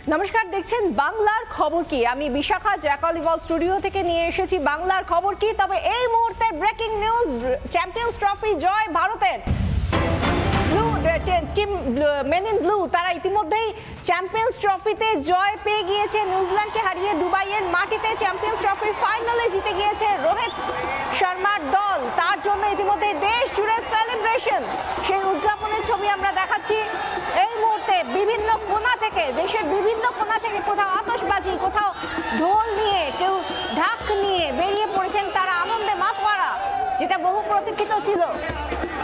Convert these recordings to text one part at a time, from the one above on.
নমস্কার, দেখছেন বাংলার খবর কি। আমি বিশাখা জ্যাকলিবল স্টুডিও থেকে নিয়ে এসেছি বাংলার খবর কি। তবে এই মুহূর্তে ব্রেকিং নিউজ, চ্যাম্পিয়ন্স ট্রফি জয় ভারতের। টিম মেন ইন ব্লু তারা ইতিমধ্যেই চ্যাম্পিয়ন্স ট্রফিতে জয় পেয়ে গিয়েছে। নিউজিল্যান্ডকে হারিয়ে দুবাইয়ের মাটিতে চ্যাম্পিয়ন্স ট্রফি ফাইনালে জিতে গিয়েছে রোহিত শর্মার দল। তার জন্য ইতিমধ্যে দেশ জুড়ে সেলিব্রেশন, সেই উদযাপনের ছবি আমরা দেখাচ্ছি এই মুহূর্তে। বিভিন্ন কোণা থেকে, দেশের বিভিন্ন কোণা থেকে, কোথাও আতশবাজি, কোথাও ঢোল নিয়ে, কেউ ঢাক নিয়ে বেরিয়ে পড়েছেন তারা আনন্দে মাতোয়ারা, যেটা বহু প্রতীক্ষিত ছিল।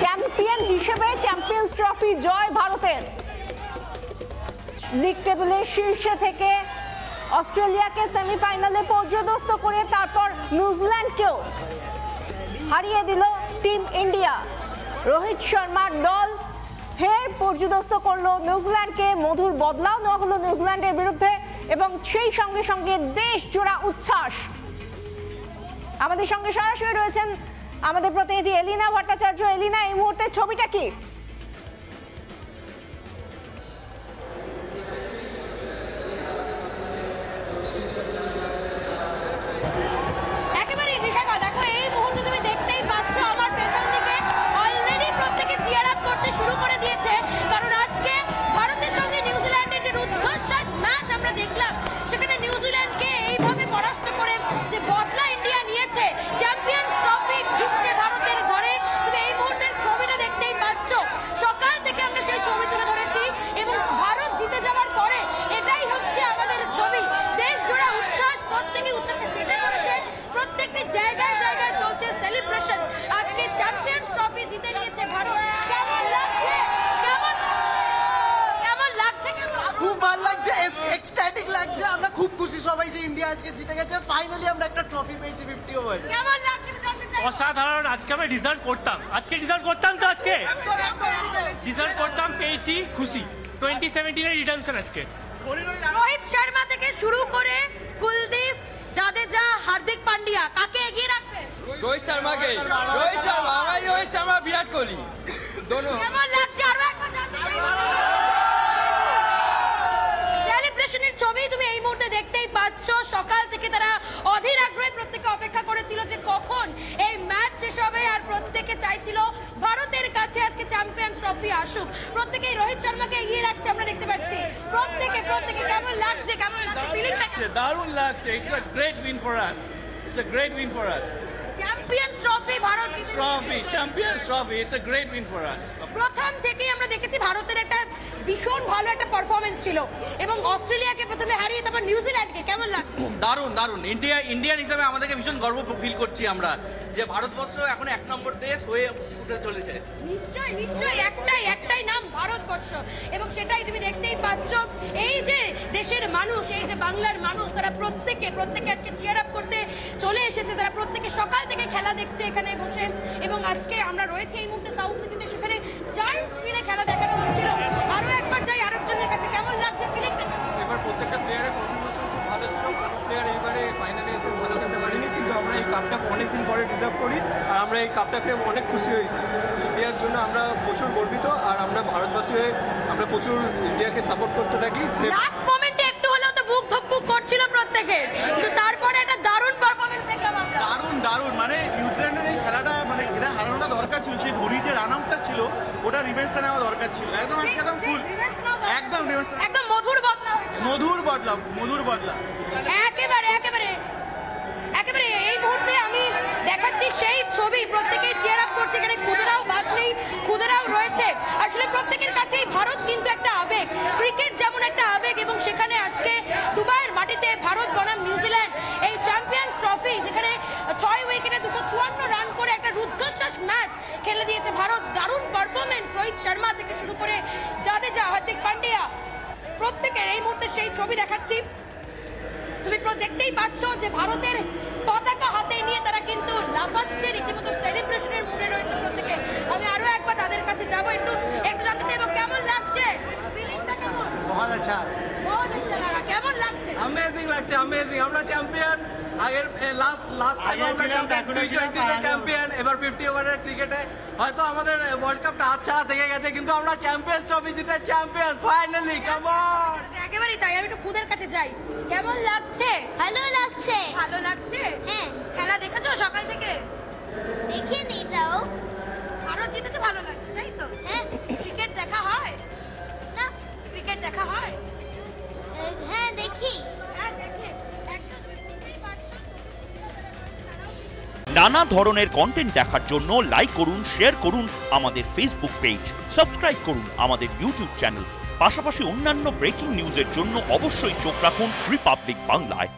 চ্যাম্পিয়ন হিসেবে চ্যাম্পিয়ন্স ট্রফি জয় ভারতের। লিগ টেবিলের শীর্ষে থেকে অস্ট্রেলিয়াকে সেমিফাইনালে পর্যদস্ত করে তারপর নিউজিল্যান্ডকেও হারিয়ে দিল টিম ইন্ডিয়া। রোহিত শর্মার দল ফের পর্যদস্ত করলো নিউজিল্যান্ডকে। মধুর বদলাও নেওয়া হলো নিউজিল্যান্ডের বিরুদ্ধে এবং সেই সঙ্গে সঙ্গে দেশ জোড়া উচ্ছ্বাস। আমাদের সঙ্গে সরাসরি রয়েছেন আমাদের প্রতিনিধি এলিনা ভট্টাচার্য। এলিনা, এই মুহূর্তে ছবিটা কি? একেবারে বিশাখা, দেখো এই মুহূর্তে তুমি দেখতেই পাচ্ছ আমার পেছন দিকে অলরেডি প্রত্যেকে চিয়ার আপ করতে শুরু করে দিয়েছে, কারণ আজকে ভারতের সঙ্গে নিউজিল্যান্ডের যে রুদ্ধশ্বাস ম্যাচ আমরা দেখলাম, সেখানে নিউজিল্যান্ডকে এইভাবে পরাস্ত করে যে বদলা ইন্ডিয়া নিয়েছে, চ্যাম্পিয়ন্স ট্রফি ঢুকছে ভারতের ঘরে। তুমি এই মুহূর্তের ছবিটা দেখতেই পাচ্ছ। সকাল থেকে আমরা সেই ছবি তুলে ধরেছি এবং ভারত জিতে যাওয়ার পরে এটাই হচ্ছে আমাদের ছবি। দেশ জোড়া উচ্ছ্বাস, প্রত্যেকে উচ্ছ্বাসে ফেটে পড়েছে, প্রত্যেকটি জায়গায় জায়গায় চলছে সেলিব্রেশন। আজকে চ্যাম্পিয়ন্স ট্রফি জিতে নিয়েছে ভারত। কেমন লাগছে? কেমন লাগছে? খুব ভালো লাগছে, এক্সটাইটিং লাগছে। আমরা খুব খুশি সবাই যে ইন্ডিয়া আজকে জিতে গেছে। ফাইনালি আমরা একটা ট্রফি পেয়েছি 50 ওভার। কেমন লাগছে? অসাধারণ। আজকে আমি ডিজার্ভ করতাম, তো আজকে ডিজার্ভ করতাম, পেয়েছি, খুশি। 2017 এর রিডেম্পশন আজকে। রোহিত শর্মা থেকে শুরু করে কুলদীপ, জাদেজা, হার্দিক পান্ডিয়া, কাকে এগিয়ে রাখবে? রোহিত শর্মা, বিরাট কোহলি। কেমন লাগছে? আরো একবার সেলিব্রেশনের ছবি তুমি এই মুহূর্তে দেখতেই পাচ্ছ। সকাল থেকে তারা অধীর আগ্রহে প্রত্যেকে অপেক্ষা করেছিল যে কখন এই ম্যাচ শেষ হবে, আর প্রত্যেকে চাইছিল ভারতের কাছে আজকে চ্যাম্পিয়ন্স ট্রফি আসুক। প্রত্যেকেই রোহিত শর্মাকে এগিয়ে রাখছে আমরা দেখতে পাচ্ছি। প্রত্যেকে কেমন লাগছে? ফিলিংটা দারুণ লাগছে। It's a great win for us. Champions trophy Bharat champions trophy, it's a great win for us. প্রথম থেকেই আমরা দেখেছি ভারতের একটা ভীষণ ভালো একটা পারফরমেন্স ছিল এবং অস্ট্রেলিয়াকে প্রথমে হারিয়ে তারপর নিউজিল্যান্ডকে। কেমন লাগছে? দারুণ। ইন্ডিয়ান হিসাবে আমাদেরকে ভীষণ গর্ব ফিল করছি আমরা যে ভারতবর্ষ এখন 1 নম্বর দেশ হয়ে উঠে চলেছে। নিশ্চয়ই একটাই নাম, ভারতবর্ষ। এবং সেটাই তুমি দেখতেই পাচ্ছ। এই যে দেশের মানুষ, এই যে বাংলার মানুষ, তারা প্রত্যেকে আজকে চিয়ার আপ করতে চলে এসেছে। তারা প্রত্যেকে সকাল থেকে খেলা দেখছে এখানে বসে। এবং আজকে আমরা রয়েছে এই মুহূর্তে সাউথ সিটিতে, সেখানে জায়ান্ট স্ক্রিনে খেলা দেখানো হচ্ছিল। আরো একবার যাই আরেকজনের কাছে, কেমন লাগছে ফিলিংটা? এবার প্রত্যেকটা প্লেয়ারের কন্ট্রিবিউশন খুব ভালো ছিল। কোনো প্লেয়ার এইবারে ফাইনালে এসে ভালো খেলতে পারিনি, কিন্তু আমরা এই কাপটা অনেকদিন পরে ডিজার্ভ করি আর আমরা এই কাপটা পেয়ে অনেক খুশি হয়েছি। ইন্ডিয়ার জন্য আমরা প্রচুর গর্বিত আর আমরা ভারতবাসী হয়ে আমরা প্রচুর ইন্ডিয়াকে সাপোর্ট করতে থাকি। লাস্ট মোমেন্টে একটু হলেও তো বুক ধুকপুক করছিল প্রত্যেকের, কিন্তু তারপরে একটা দারুণ পারফরমেন্স দেখলাম আমরা। দারুণ মানে নিউজিল্যান্ডের এই খেলাটা, মানে এরা হারানোটা দরকার ছিল। সেই ধোনির যে রান আউটটা ছিল, ওটা রিভেঞ্জটা নেওয়া দরকার ছিল। একদম ফুল, একদম মধুর বদলা। একেবারে এই মুহূর্তে আমি দেখাচ্ছি সেই ছবি। প্রত্যেকেই চিয়ার আপ করছে। এখানে খুদেরাও বাদ নেই, খুদেরাও রয়েছে। আসলে প্রত্যেকের কাছেই ভারত কিন্তু একটা আবেগ, ক্রিকেট যেমন একটা আবেগ, এবং সেখানে আজকে দুবাইয়ের মাটিতে ভারত বনাম নিউজিল্যান্ড এই চ্যাম্পিয়ন্স ট্রফি, যেখানে 6 উইকেটে 254 রান করে একটা রুদ্ধশ্বাস ম্যাচ খেলে দিয়েছে ভারত। দারুণ পারফরমেন্স রোহিত শর্মা থেকে শুরু করে জাদেজা, হার্দিক পান্ডিয়া, প্রত্যেকের এই মুহূর্তে সেই ছবি দেখাচ্ছি। তুমি দেখতেই পাচ্ছ যে ভারতের পতাকা হাতে নিয়ে তারা কিন্তু লাফাচ্ছে, রীতিমতো সেলিব্রেশনের মুডে রয়েছে প্রত্যেকে। আমি আরো একবার তাদের কাছে যাবো, একটু জানতে চাইবো কেমন লাগছে, ফিলিংটা কেমন? बहुत अच्छा লাগা। কেমন লাগছে? অ্যামেজিং লাগছে, অ্যামেজিং। আমরা চ্যাম্পিয়ন। আগের লাস্ট টাইম আমরা চ্যাম্পিয়ন, এবার 50 ওভারের ক্রিকেটে হয়তো আমাদের ওয়ার্ল্ড কাপটা হাত ছাড়া থেকে গেছে, কিন্তু আমরা চ্যাম্পিয়ন্স ট্রফি জিতে চ্যাম্পিয়ন ফাইনালি। Come on. একেবারেই তাই। আমি একটু বন্ধুদের কাছে যাই। কেমন লাগছে? ভালো লাগছে। ভালো লাগছে? হ্যাঁ। খেলা দেখেছো সকাল থেকে? দেখিনি তাও। ভারত জিতেছে, ভালো লাগছে তাই তো? হ্যাঁ। ক্রিকেট দেখা হয়? না। ক্রিকেট দেখা হয়? হ্যাঁ দেখি। হ্যাঁ দেখে একদম তুমি বুঝতেই পারছো। নানা ধরনের কন্টেন্ট দেখার জন্য লাইক করুন, শেয়ার করুন আমাদের ফেসবুক পেজ, সাবস্ক্রাইব করুন আমাদের ইউটিউব চ্যানেল। পাশাপাশি অন্যান্য ব্রেকিং নিউজের জন্য অবশ্যই চোখ রাখুন রিপাবলিক বাংলায়।